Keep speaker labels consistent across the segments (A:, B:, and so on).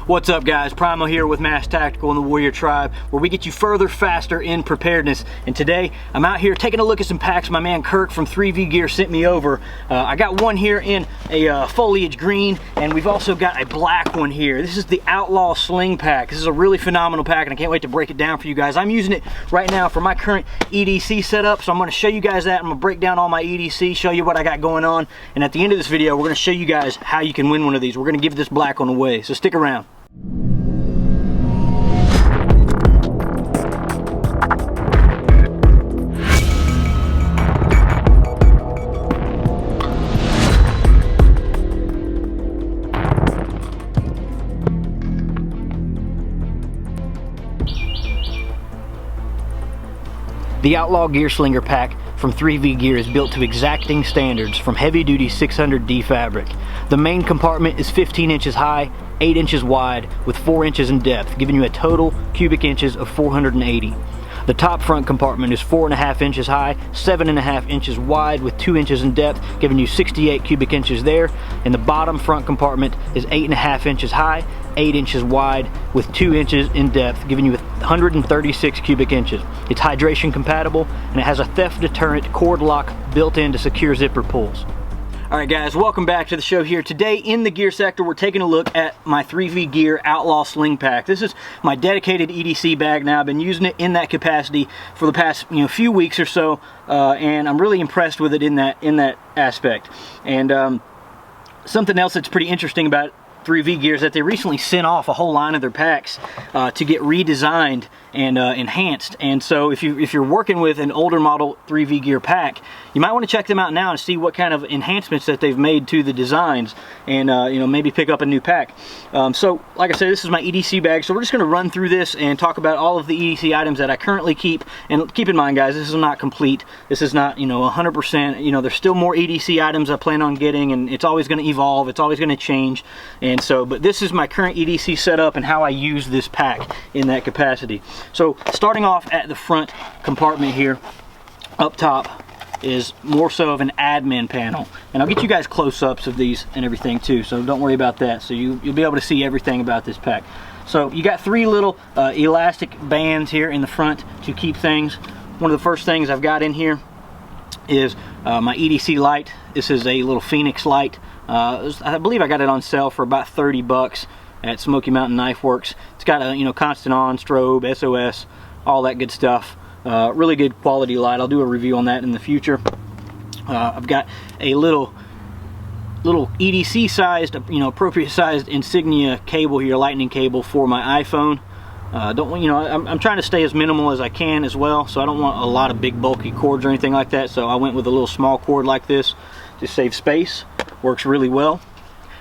A: What's up, guys? Primo here with M.A.S.K Tactical and the Warrior Tribe, where we get you further, faster in preparedness. And today, I'm out here taking a look at some packs my man Kirk from 3V Gear sent me over. I got one here in a foliage green, and we've also got a black one here. This is the Outlaw Sling pack. This is a really phenomenal pack, and I can't wait to break it down for you guys. I'm using it right now for my current EDC setup, so I'm going to show you guys that. I'm going to break down all my EDC, show you what I got going on, and at the end of this video, we're going to show you guys how you can win one of these. We're going to give this black one away, so stick around. The Outlaw Gear Slinger pack from 3V Gear is built to exacting standards from heavy-duty 600D fabric. The main compartment is 15 inches high, 8 inches wide, with 4 inches in depth, giving you a total cubic inches of 480. The top front compartment is 4.5 inches high, 7.5 inches wide, with 2 inches in depth, giving you 68 cubic inches there. And the bottom front compartment is 8.5 inches high, 8 inches wide, with 2 inches in depth, giving you 136 cubic inches. It's hydration compatible, and it has a theft deterrent cord lock built in to secure zipper pulls. Alright guys, welcome back to the show here. Today in the gear sector, we're taking a look at my 3V Gear Outlaw Sling pack. This is my dedicated EDC bag now. I've been using it in that capacity for the past few weeks or so, and I'm really impressed with it in that aspect. And something else that's pretty interesting about 3V Gear is that they recently sent off a whole line of their packs to get redesigned and enhanced. And so if you're working with an older model 3V Gear pack, you might want to check them out now and see what kind of enhancements that they've made to the designs, and maybe pick up a new pack. So like I said, this is my EDC bag, so we're just going to run through this and talk about all of the EDC items that I currently keep. And keep in mind, guys, this is not complete. This is not 100%. There's still more EDC items I plan on getting, and it's always going to evolve. It's always going to change. And so, but this is my current EDC setup and how I use this pack in that capacity. So starting off at the front compartment here, up top is more so of an admin panel, and I'll get you guys close-ups of these and everything too, so don't worry about that. So you'll be able to see everything about this pack. So you got three little elastic bands here in the front to keep things. One of the first things I've got in here is my EDC light. This is a little Phoenix light. I believe I got it on sale for about 30 bucks at Smoky Mountain Knife Works. It's got a constant on, strobe, SOS, all that good stuff. Really good quality light. I'll do a review on that in the future. I've got a little EDC sized, appropriate sized insignia cable here, lightning cable for my iPhone. I'm trying to stay as minimal as I can as well, so I don't want a lot of big bulky cords or anything like that. So I went with a little small cord like this to save space. Works really well.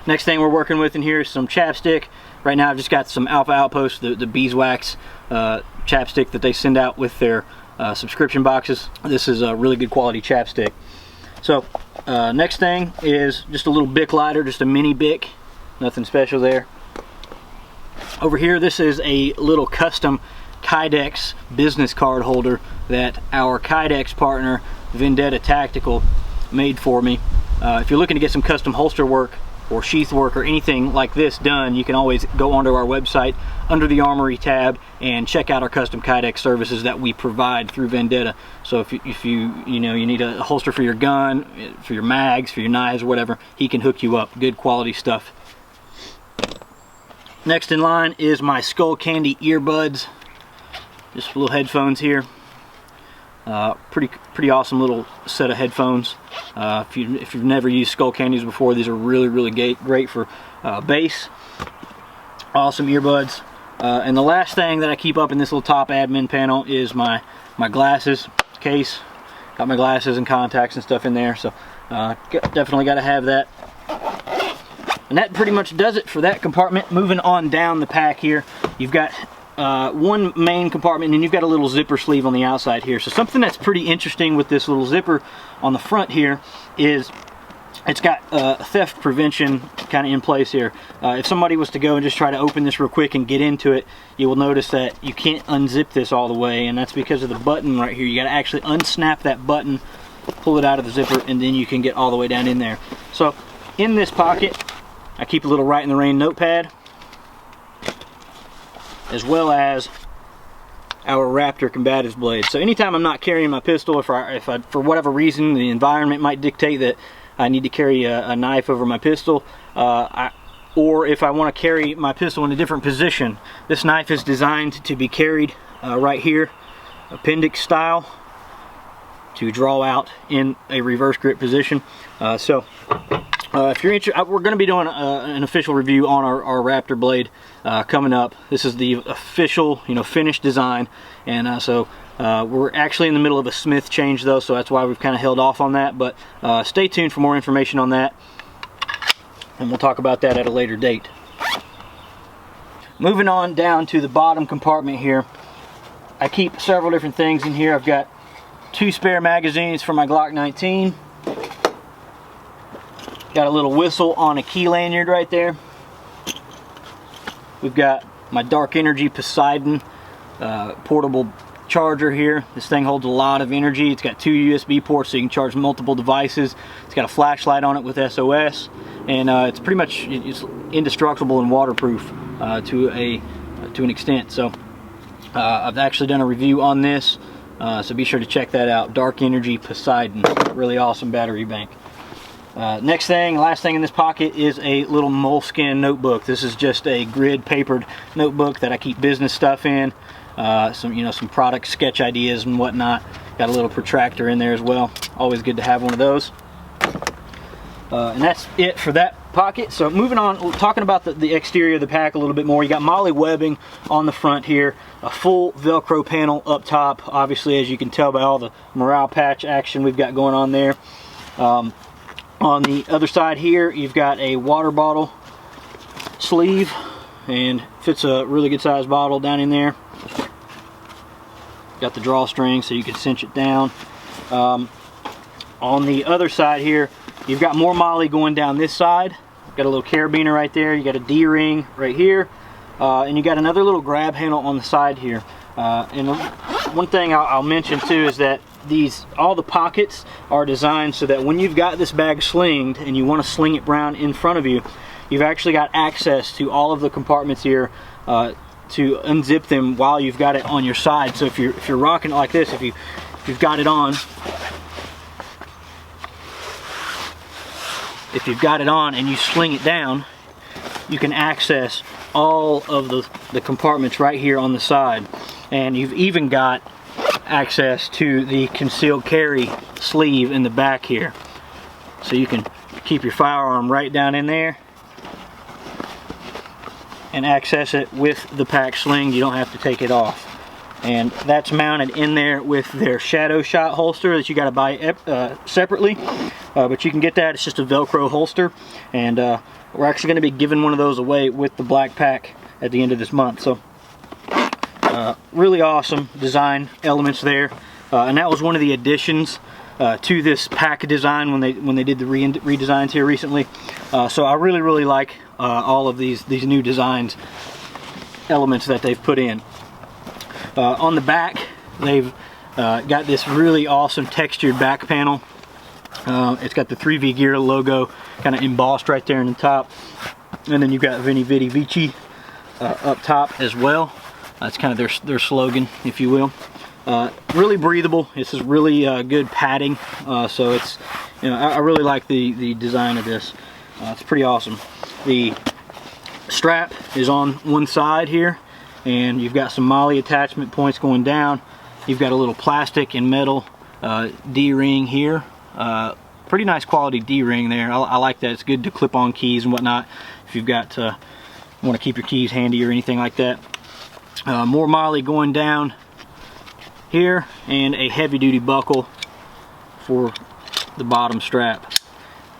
A: Next thing we're working with in here is some chapstick. Right now I've just got some Alpha Outpost, the beeswax chapstick that they send out with their subscription boxes. This is a really good quality chapstick. So next thing is just a little Bic lighter, just a mini Bic, nothing special there. Over here, this is a little custom Kydex business card holder that our Kydex partner Vendetta Tactical made for me. If you're looking to get some custom holster work or sheath work or anything like this done, you can always go onto our website under the Armory tab and check out our custom Kydex services that we provide through Vendetta. So if you need a holster for your gun, for your mags, for your knives or whatever, he can hook you up. Good quality stuff. Next in line is my Skull Candy earbuds. Just little headphones here. Pretty awesome little set of headphones. If you've never used Skull Candies before, these are really great for bass. Awesome earbuds. And the last thing that I keep up in this little top admin panel is my glasses case. Got my glasses and contacts and stuff in there, so definitely got to have that. And that pretty much does it for that compartment. Moving on down the pack here, you've got one main compartment, and you've got a little zipper sleeve on the outside here. So something that's pretty interesting with this little zipper on the front here is it's got theft prevention kind of in place here. If somebody was to go and just try to open this real quick and get into it, you will notice that you can't unzip this all the way, and that's because of the button right here. You got to actually unsnap that button, pull it out of the zipper, and then you can get all the way down in there. So in this pocket, I keep a little Right in the Rain notepad. as well as our Raptor combatives blade. So anytime I'm not carrying my pistol, if I for whatever reason the environment might dictate that I need to carry a knife over my pistol, or if I want to carry my pistol in a different position, this knife is designed to be carried right here, appendix style, to draw out in a reverse grip position. If you're interested, we're going to be doing an official review on our Raptor blade coming up. This is the official, finished design, and we're actually in the middle of a Smith change though, so that's why we've kind of held off on that. But stay tuned for more information on that, and we'll talk about that at a later date. Moving on down to the bottom compartment here, I keep several different things in here. I've got 2 spare magazines for my Glock 19. Got a little whistle on a key lanyard right there. We've got my Dark Energy Poseidon portable charger here. This thing holds a lot of energy. It's got 2 USB ports so you can charge multiple devices. It's got a flashlight on it with SOS, and it's pretty much indestructible and waterproof to an extent. So I've actually done a review on this, so be sure to check that out. Dark Energy Poseidon, really awesome battery bank. Last thing in this pocket is a little moleskin notebook. This is just a grid papered notebook that I keep business stuff in, some product sketch ideas and whatnot. Got a little protractor in there as well. Always good to have one of those. And that's it for that pocket. So moving on, talking about the exterior of the pack a little bit more. You got Molle webbing on the front here, a full Velcro panel up top, obviously, as you can tell by all the morale patch action we've got going on there. On the other side here, you've got a water bottle sleeve, and fits a really good sized bottle down in there. Got the drawstring so you can cinch it down. On the other side here, you've got more Molle going down this side. Got a little carabiner right there. You got a D-ring right here, and you got another little grab handle on the side here. And one thing I'll mention too is that all the pockets are designed so that when you've got this bag slinged and you want to sling it around in front of you, you've actually got access to all of the compartments here to unzip them while you've got it on your side. So if you're rocking it like this, if you've got it on, and you sling it down, you can access all of the compartments right here on the side. And you've even got access to the concealed carry sleeve in the back here, so you can keep your firearm right down in there and access it with the pack sling. You don't have to take it off, and that's mounted in there with their Shadow Shot holster that you got to buy separately, but you can get that. It's just a Velcro holster, and we're actually going to be giving one of those away with the black pack at the end of this month. So really awesome design elements there, and that was one of the additions to this pack design when they did the redesigns here recently. So I really like all of these new designs elements that they've put in. On the back, they've got this really awesome textured back panel. It's got the 3V Gear logo kind of embossed right there in the top, and then you've got Veni Vidi Vici up top as well. That's kind of their slogan, if you will. Really breathable. This is really good padding, so it's, I really like the design of this. It's pretty awesome. The strap is on one side here, and you've got some Molle attachment points going down. You've got a little plastic and metal D-ring here. Pretty nice quality D-ring there. I like that. It's good to clip on keys and whatnot if you've got want to keep your keys handy or anything like that. More Molle going down here, and a heavy-duty buckle for the bottom strap.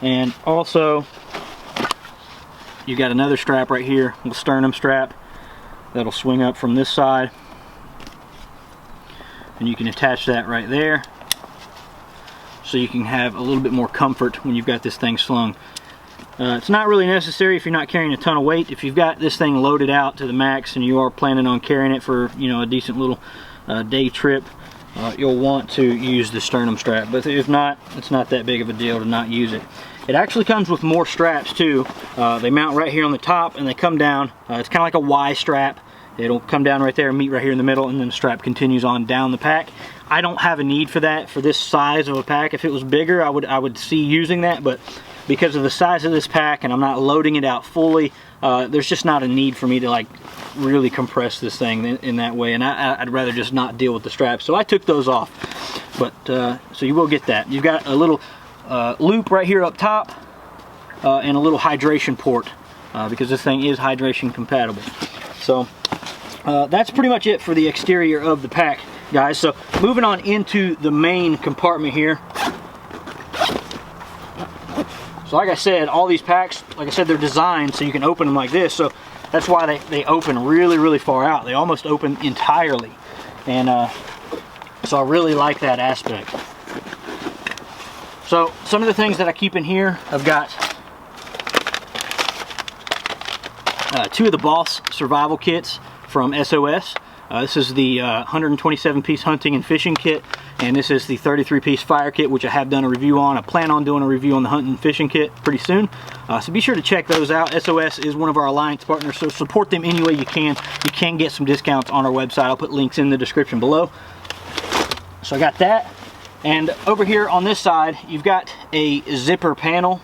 A: And also, you got another strap right here, a sternum strap that'll swing up from this side, and you can attach that right there, so you can have a little bit more comfort when you've got this thing slung. It's not really necessary if you're not carrying a ton of weight. If you've got this thing loaded out to the max and you are planning on carrying it for a decent little day trip, you'll want to use the sternum strap. But if not, it's not that big of a deal to not use it. It actually comes with more straps too. They mount right here on the top and they come down. It's kind of like a Y strap, It'll come down right there and meet right here in the middle, and then the strap continues on down the pack. I don't have a need for that for this size of a pack. If it was bigger, I would see using that, but because of the size of this pack and I'm not loading it out fully, there's just not a need for me to like really compress this thing in that way, and I'd rather just not deal with the straps. So I took those off, but so you will get that. You've got a little loop right here up top and a little hydration port because this thing is hydration compatible. So that's pretty much it for the exterior of the pack, guys. So moving on into the main compartment here. So like I said, all these packs, like I said, they're designed so you can open them like this. So that's why they open really, really far out. They almost open entirely. And so I really like that aspect. So some of the things that I keep in here, I've got 2 of the Boss survival kits from SOS. This is the 127 piece hunting and fishing kit, and this is the 33 piece fire kit, which I have done a review on. I plan on doing a review on the hunting and fishing kit pretty soon. So be sure to check those out. SOS is one of our alliance partners, so support them any way you can. You can get some discounts on our website. I'll put links in the description below. So I got that. And over here on this side, you've got a zipper panel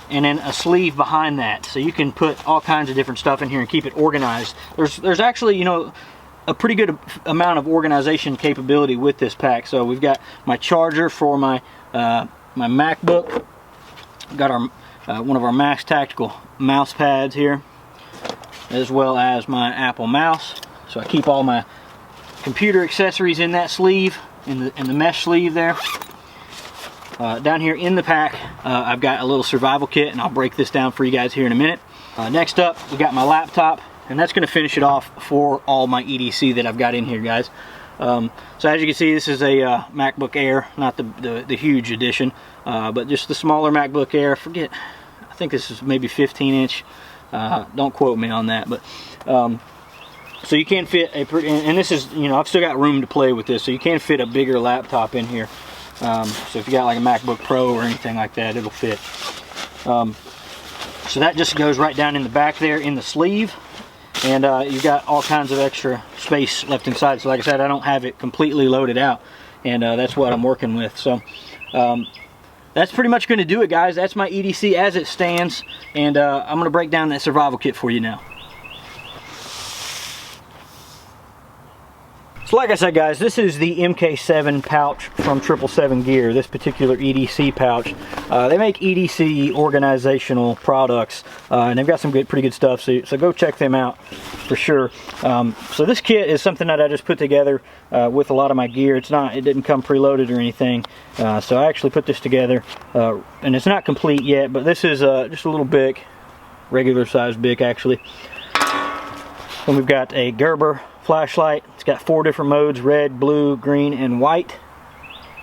A: and then a sleeve behind that. So you can put all kinds of different stuff in here and keep it organized. There's actually, you know, a pretty good amount of organization capability with this pack. So we've got my charger for my my MacBook. We've got our one of our M.A.S.K tactical mouse pads here, as well as my Apple mouse. So I keep all my computer accessories in that sleeve, in the mesh sleeve there. Down here in the pack, I've got a little survival kit, and I'll break this down for you guys here in a minute. Next up, we got my laptop, and that's going to finish it off for all my EDC that I've got in here, guys. So as you can see, this is a MacBook Air, not the huge edition, but just the smaller MacBook Air. I think this is maybe 15-inch. Don't quote me on that, but so you can fit and this is, you know, I've still got room to play with this, so you can fit a bigger laptop in here. So if you got like a MacBook Pro or anything like that, it'll fit. So that just goes right down in the back there in the sleeve, and you've got all kinds of extra space left inside. So like I said, I don't have it completely loaded out, and that's what I'm working with. So that's pretty much going to do it, guys. That's my EDC as it stands, and I'm going to break down that survival kit for you now. So like I said, guys, this is the MK7 pouch from 777 Gear, this particular EDC pouch. They make EDC organizational products, and they've got some pretty good stuff, so go check them out for sure. So this kit is something that I just put together with a lot of my gear. It didn't come preloaded or anything, so I actually put this together, and it's not complete yet, but this is just a little Bic, regular size Bic actually. Then we've got a Gerber flashlight. It's got 4 different modes: red, blue, green, and white.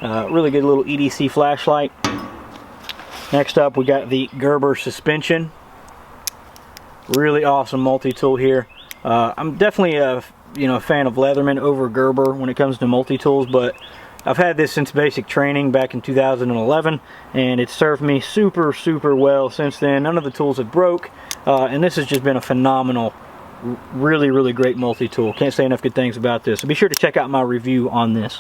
A: Really good little EDC flashlight. Next up, we got the Gerber suspension. Really awesome multi-tool here. I'm definitely a fan of Leatherman over Gerber when it comes to multi-tools, but I've had this since basic training back in 2011, and it's served me super well since then. None of the tools have broke, and this has just been a phenomenal, really great multi-tool. Can't say enough good things about this, so be sure to check out my review on this.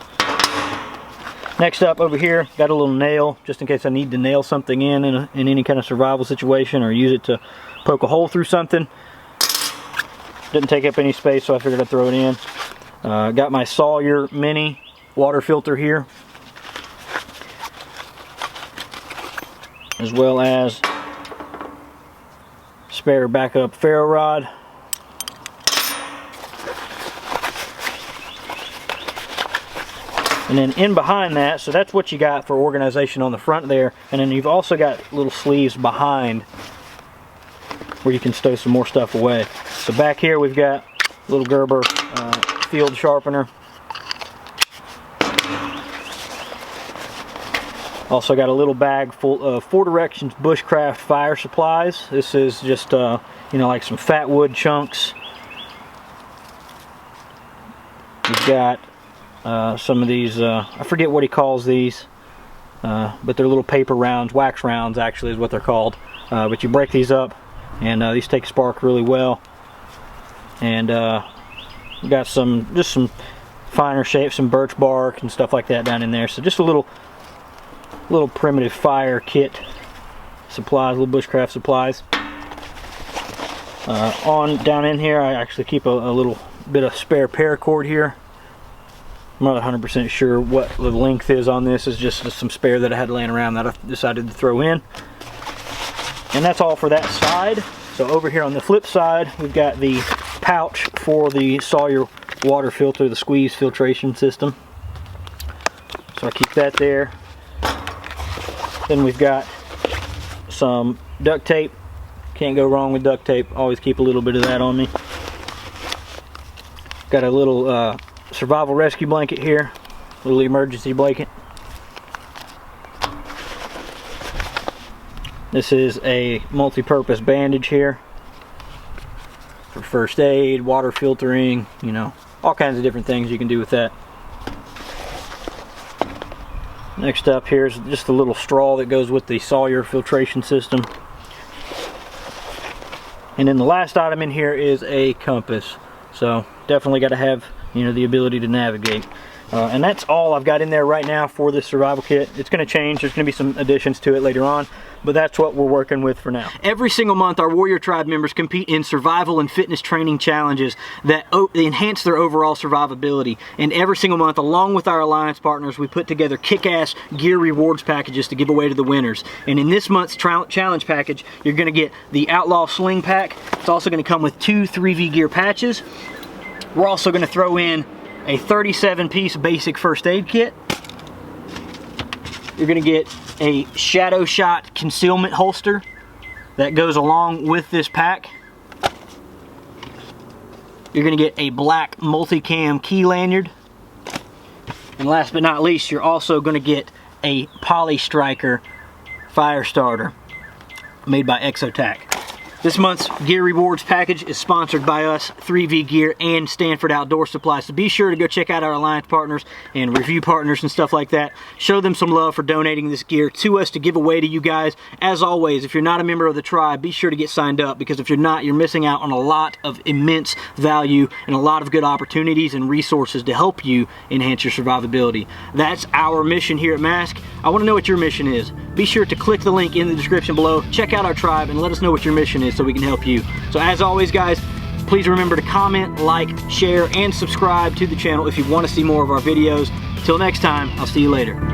A: Next up over here, got a little nail just in case I need to nail something in any kind of survival situation, or use it to poke a hole through something. Didn't take up any space, so I figured I'd throw it in. Got my Sawyer mini water filter here, as well as spare backup ferro rod. And then in behind that, so that's what you got for organization on the front there, and then you've also got little sleeves behind where you can stow some more stuff away. So back here we've got a little Gerber field sharpener. Also got a little bag full of 4 Directions Bushcraft fire supplies. This is just like some fat wood chunks. We've got some of these, I forget what he calls these, but they're little paper rounds, wax rounds actually is what they're called. But you break these up, and these take spark really well. And We got just some finer shapes, some birch bark and stuff like that down in there. So just a little primitive fire kit supplies, little bushcraft supplies. On down in here, I actually keep a little bit of spare paracord here. I'm not 100% sure what the length is on this. It's just some spare that I had laying around that I decided to throw in. And that's all for that side. So over here on the flip side, we've got the pouch for the Sawyer water filter, the squeeze filtration system. So I keep that there. Then we've got some duct tape. Can't go wrong with duct tape. Always keep a little bit of that on me. Got a little survival rescue blanket here, a little emergency blanket. This is a multi-purpose bandage here for first aid, water filtering, you know, all kinds of different things you can do with that. Next up here is just a little straw that goes with the Sawyer filtration system. And then the last item in here is a compass. So definitely got to have, you know, the ability to navigate. And that's all I've got in there right now for this survival kit. It's going to change. There's going to be some additions to it later on, but that's what we're working with for now. Every single month, our Warrior Tribe members compete in survival and fitness training challenges that enhance their overall survivability. And every single month, along with our alliance partners, we put together kick-ass gear rewards packages to give away to the winners. And in this month's challenge package, you're going to get the Outlaw Sling pack. It's also going to come with 2 3V gear patches. We're also going to throw in a 37-piece basic first aid kit. You're going to get a shadow shot concealment holster that goes along with this pack. You're going to get a black multicam key lanyard. And last but not least, you're also going to get a Poly Striker fire starter made by Exotac. This month's Gear Rewards package is sponsored by us, 3V Gear and Stanford Outdoor Supply. So be sure to go check out our alliance partners and review partners and stuff like that. Show them some love for donating this gear to us to give away to you guys. As always, if you're not a member of the tribe, be sure to get signed up, because if you're not, you're missing out on a lot of immense value and a lot of good opportunities and resources to help you enhance your survivability. That's our mission here at M.A.S.K. I want to know what your mission is. Be sure to click the link in the description below, check out our tribe, and let us know what your mission is so we can help you. So as always, guys, please remember to comment, like, share, and subscribe to the channel if you want to see more of our videos. Till next time, I'll see you later.